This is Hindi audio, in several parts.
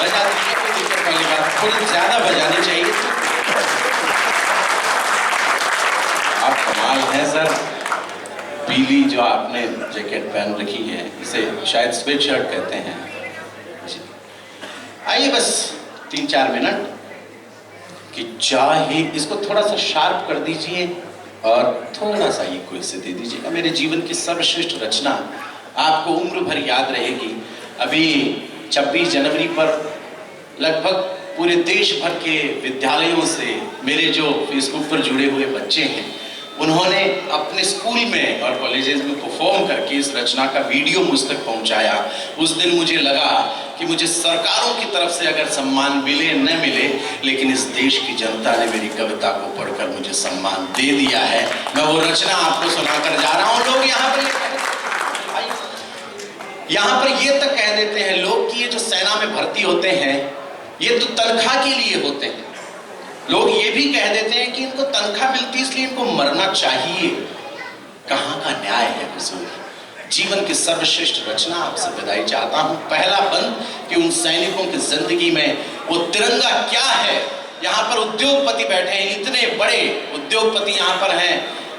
बजा दीजिए, कोई दिक्कत वाली बात, थोड़ी ज्यादा बजानी चाहिए। आप कमाल है सर। पीली जो आपने जैकेट पहन रखी है, इसे शायद स्वेट शर्ट कहते हैं। आइए बस 3-4 मिनट कि चाहे इसको थोड़ा सा शार्प कर दीजिए और थोड़ा सा ये कोई से दे दीजिएगा। मेरे जीवन की सर्वश्रेष्ठ रचना आपको उम्र भर याद रहेगी। अभी 26 जनवरी पर लगभग पूरे देश भर के विद्यालयों से मेरे जो फेसबुक पर जुड़े हुए बच्चे हैं, उन्होंने अपने स्कूल में और कॉलेजेस में परफॉर्म करके इस रचना का वीडियो मुझ तक पहुंचाया। उस दिन मुझे लगा कि मुझे सरकारों की तरफ से अगर सम्मान मिले न मिले, लेकिन इस देश की जनता ने मेरी कविता को पढ़कर मुझे सम्मान दे दिया है। मैं वो रचना आपको सुनाकर जा रहा हूं। लोग यहाँ पर ये तक कह देते हैं लोग कि ये जो सेना में भर्ती होते हैं ये तो तनख्वाह के लिए होते हैं। लोग ये भी कह देते हैं कि इनको तनख्वाह मिलती है इसलिए इनको मरना चाहिए। कहां का न्याय है हुजूर? जीवन की सर्वश्रेष्ठ रचना आपसे विदाई चाहता हूं। पहला बंद कि उन सैनिकों की जिंदगी में वो तिरंगा क्या है। यहां पर उद्योगपति बैठे हैं, इतने बड़े उद्योगपति यहां पर हैं।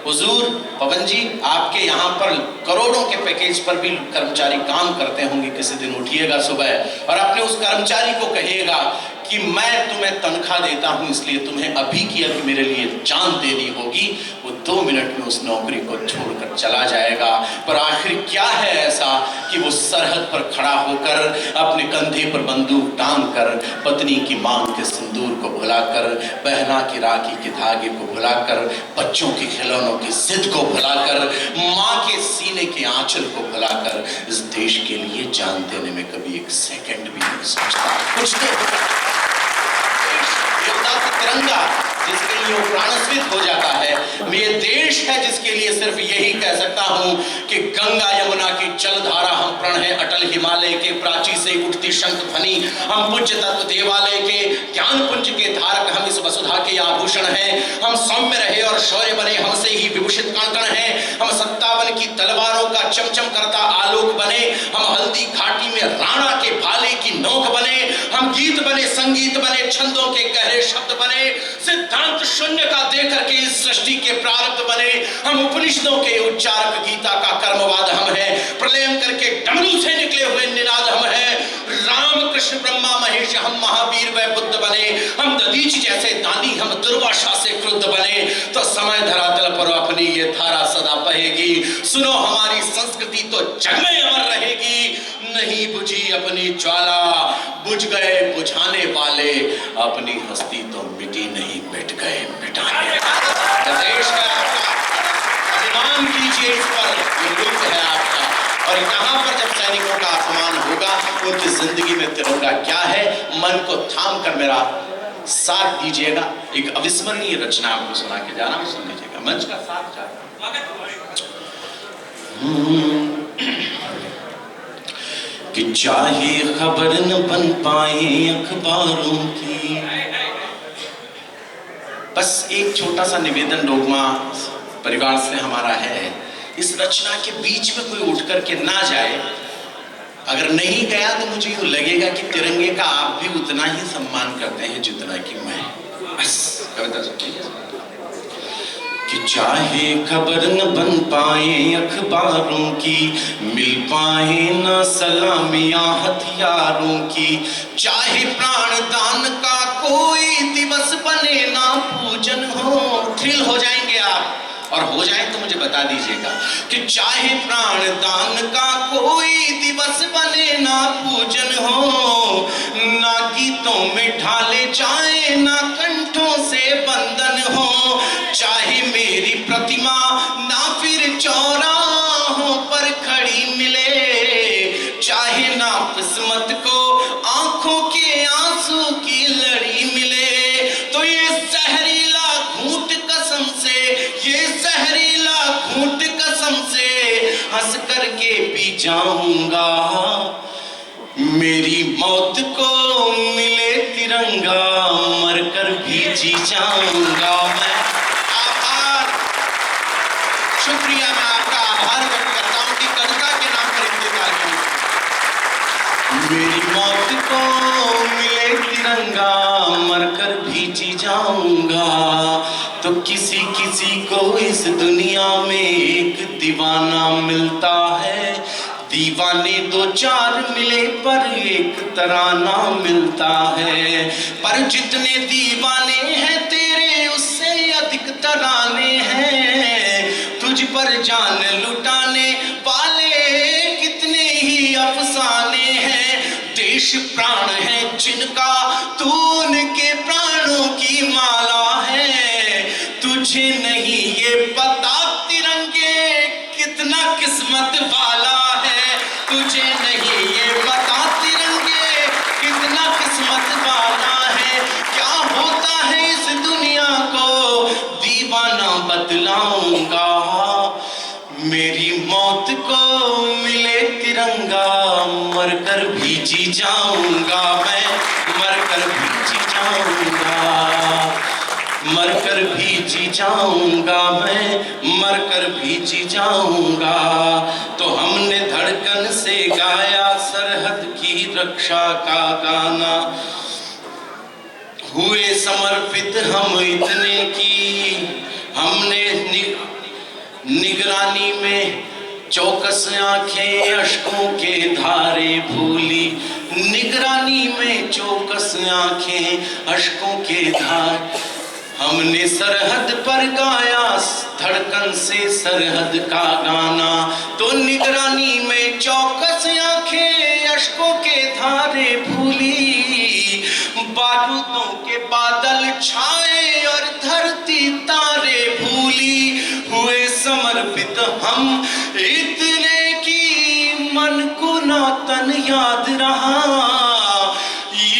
हुजूर पवन जी, आपके यहाँ पर करोड़ों के पैकेज पर भी कर्मचारी काम करते होंगे। किसी दिन उठिएगा सुबह और अपने उस कर्मचारी को कहिएगा कि मैं तुम्हें तनख्वाह देता हूं इसलिए तुम्हें अभी की अभी मेरे लिए जान देनी होगी। वो 2 मिनट में उस नौकरी को छोड़कर चला जाएगा। पर आखिर क्या है ऐसा कि वो सरहद पर खड़ा होकर अपने कंधे पर बंदूक टांग कर, पत्नी की मांग के सिंदूर को भुलाकर, बहना की राखी के धागे को भुलाकर, बच्चों के खिलौनों की जिद को भुलाकर, माँ के सीने के आंचल को भुलाकर इस देश के लिए जान देने में कभी एक सेकंड भी नहीं सोचता। कुछ तिरंगा जिसके लिए वो प्राणस्वित हो जाता है। ये देश है जिसके लिए सिर्फ यही कह सकता हूं कि गंगा यमुना की जलधारा हम प्रण है, अटल हिमालय के प्राची से उठती शंख ध्वनि हम पूज्य तत्व देवालय के, ज्ञान पुंज के धारक हम इस वसुधा के आभूषण हैं। हम सौम्य रहे और शौर्य बने, हमसे ही विभूषित कण हैं। हम 57 की तलवारों का चमचम करता आलोक बने। हम हल्दी घाटी में राणा के भाले की नोक बने। हम गीत बने, संगीत बने, छंदों के गहरे शब्द बने, सिद्धांत शून्य का देकर के इस सृष्टि के प्रारब्ध बने। हम उपनिषदों के उच्चारक, गीता का कर्मवाद हम हैं। प्रलयंकर के डमरू से निकले हुए निनाद हम हैं। राम कृष्ण ब्रह्मा महेश हम महावीर व बुद्ध बने। हम दधीच जैसे दानी, हम दुर्वासा से क्रुद्ध बने। तो समय धरातल पर अपनी ये धारा सदा बहेगी। सुनो हमारी संस्कृति तो जग में अमर रहेगी। नहीं बुझी अपनी ज्वाला, बुझ गए बुझाने वाले, अपनी हस्ती तो मिटी नहीं, मिट गए मिटाने। देश है आपका, अभिमान कीजिए इस पर, ये मुल्क है आपका। और यहाँ पर जब सैनिकों का अपमान होगा, उनकी जिंदगी में तिरंगा क्या है, मन को थाम कर मेरा साथ दीजिएगा। एक अविस्मरणीय रचना आपको सुना के जाना, वो सुन लीजिएगा। मंच का साथ जाए कि चाहे खबर न बन पाए अखबारों की। बस एक छोटा सा निवेदन डोगमा परिवार से हमारा है, इस रचना के बीच में कोई उठ करके ना जाए। अगर नहीं गया तो मुझे यूं लगेगा कि तिरंगे का आप भी उतना ही सम्मान करते हैं जितना कि मैं। बस कविता सुनिए कि चाहे खबर न बन पाए अखबारों की, मिल पाए ना सलामियां हथियारों की, चाहे प्राणदान का कोई दिवस बने ना पूजन हो। थ्रिल हो जाएंगे आप, और हो जाए तो मुझे बता दीजिएगा कि चाहे प्राणदान का कोई दिवस बने ना पूजन हो, ना गीतों में ढाले जाए ना कंठों से बंधन हो, चाहे मेरी प्रतिमा ना फिर चौराहों पर खड़ी मिले, चाहे ना किस्मत को आंखों के आंसू की लड़ी मिले, तो ये जहरीला घूंट कसम से, ये जहरीला घूंट कसम से हंस करके पी जाऊंगा। मेरी मौत को मिले तिरंगा, मरकर भी जी जाऊंगा मैं। आभार, शुक्रिया, मैं आपका आभार व्यक्त करता हूं कि कविता के नाम पर इतनी तालियां। मेरी मौत को मिले तिरंगा, मरकर भी जी जाऊंगा। तो किसी किसी को इस दुनिया में एक दीवाना मिलता है। दीवाने दो चार मिले पर एक तराना मिलता है। पर जितने दीवाने हैं तेरे उससे अधिक तराने हैं। तुझ पर जान लुटाने वाले कितने ही अफसाने हैं। देश प्राण है जिनका तू उनके प्राणों की माला है। तुझे नहीं ये पता तिरंगे कितना किस्मत वाला है। तुझे नहीं ये पता तिरंगे कितना किस्मत वाला है। क्या होता है इस दुनिया को दीवाना बतलाऊंगा। मेरी मौत को मिले तिरंगा, मरकर भी जी जाऊंगा मैं, मरकर भी जी जाऊंगा। मरकर भी जी जाऊंगा मैं, मरकर भी जी जाऊंगा। तो हमने धड़कन से गाया सरहद की रक्षा का गाना। हुए समर्पित हम इतने की हमने निगरानी में चौकस आंखें अश्कों के धारे भूली। निगरानी में चौकस आंखें अश्कों के धारे। हमने सरहद पर गाया धड़कन से सरहद का गाना। तो निगरानी में चौकस आंखें अश्कों के धारे भूली। बारूदों के बादल छाए और धरती तारे भूली। हुए समर्पित हम इतने की मन को ना तन याद रहा।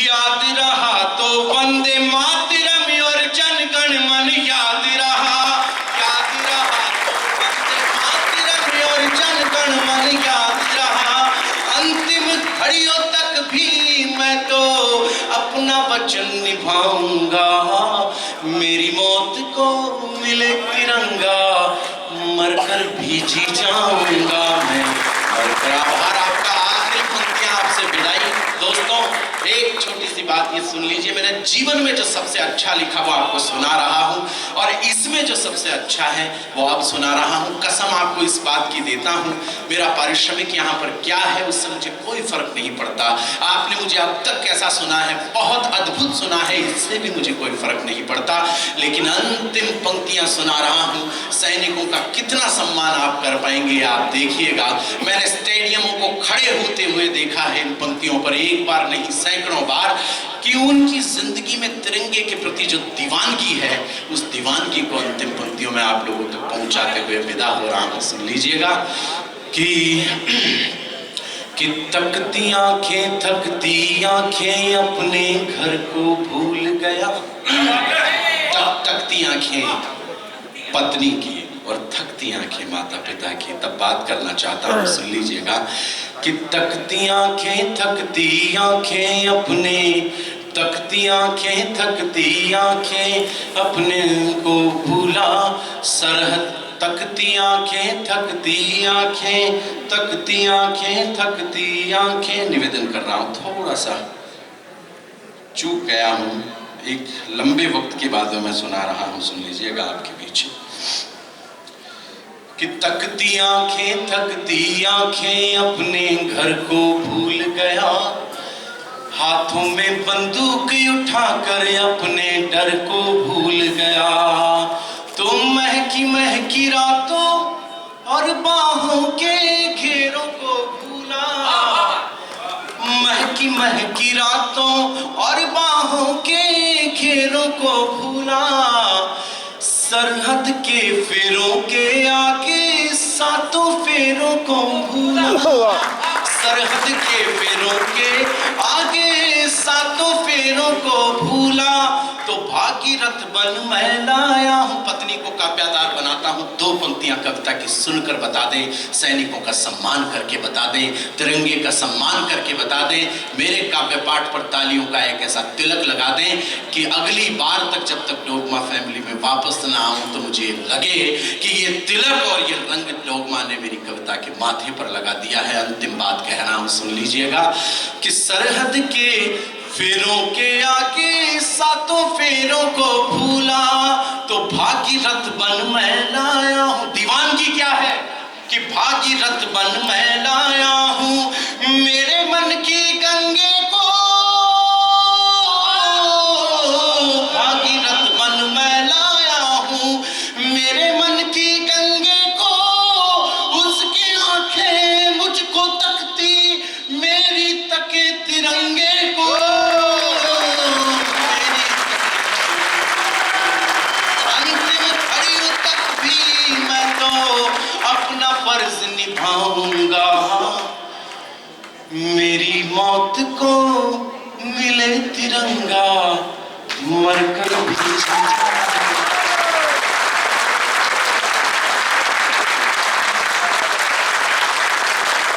याद रहा तो वंदे मातरम और जनगण मन याद रहा। याद रहा तो वंदे मातरम और जनगण मन याद रहा। अंतिम घड़ियों तक भी मैं तो अपना वचन निभाऊंगा। मेरी मौत को मिले तिरंगा, मरकर भी जी जाऊंगा मैं, मरकर। आभार आपका। आखिरी पंक्तियां आपसे विदाई। दोस्तों एक छोटी सी बात ये सुन लीजिए। मेरे जीवन में जो सबसे अच्छा लिखा वो आपको सुना रहा हूं, और इसमें जो सबसे अच्छा है वो आप सुना रहा हूं। कसम आपको इस बात की देता हूं, मेरा पारिश्रमिक यहाँ पर क्या है उससे मुझे कोई फर्क नहीं पड़ता। आपने मुझे अब तक कैसा सुना है, बहुत अद्भुत सुना है, इससे भी मुझे कोई फर्क नहीं पड़ता। लेकिन अंतिम पंक्तियां सुना रहा हूं, सैनिकों का कितना सम्मान आप कर पाएंगे आप देखिएगा। मैंने स्टेडियमों को खड़े होते हुए देखा है इन पंक्तियों पर, एक बार नहीं सैकड़ों बार, कि उनकी जिंदगी में तिरंगे के प्रति जो दीवानगी है उस दीवानगी को अंतिम पंक्तियों में आप लोगों तक पहुंचाते हुए विदा हो रहा हूं। सुन लीजिएगा कि तकती आंखें अपने घर को भूल गया। तकती आंखें पत्नी की और थकती आंखें माता पिता की। तब बात करना चाहता हूं, सुन लीजिएगा कि तकती आंखें अपने, तकती आंखें अपने को भूला। सरहद तकती आंखें। निवेदन कर रहा हूं, थोड़ा सा चूक गया हूं, एक लंबे वक्त के बाद मैं सुना रहा हूं, सुन लीजिएगा आपके बीच। कि तकती आंखें अपने घर को भूल गया। हाथों में बंदूक उठाकर अपने डर को भूल गया। तो महकी रातों और बाहों के घेरों को भूला। महकी रातों और बाहों के घेरों को भूला। सरहद के फेरों के आगे सातों फेरों को भूला। सरहद के फेरों के आगे सातों फेरों को भूला। तो भागीरथ बन मैं लाया हूं, पत्नी को काव्याधार बनाता हूं। दो पंक्तियां कविता की सुनकर बता दें, सैनिकों का सम्मान करके बता दें, तिरंगे का सम्मान करके बता दें, मेरे काव्य पाठ पर तालियों का एक ऐसा तिलक लगा दें कि अगली बार तक जब तक डोगमा फैमिली में वापस ना आऊं तो मुझे लगे कि ये तिलक और ये रंग डोगमा ने मेरी कविता के माथे पर लगा दिया है। अंतिम बात कह रहा हूं, सुन लीजिएगा कि सरहद के फेरों के आगे सातों फेरों को भूला तो भागीरथ बन मैं लाया हूं। दीवानगी क्या है कि भागीरथ बन मैं लाया हूं, मेरे मन की गंगे को भागीरथ बन मैं लाया हूं, मेरे मन की गंगे को उसकी आंखें मुझको तकती, मेरी तके तिरंगे को। अपना फर्ज निभाऊंगा, मेरी मौत को मिले तिरंगा, मरकर भी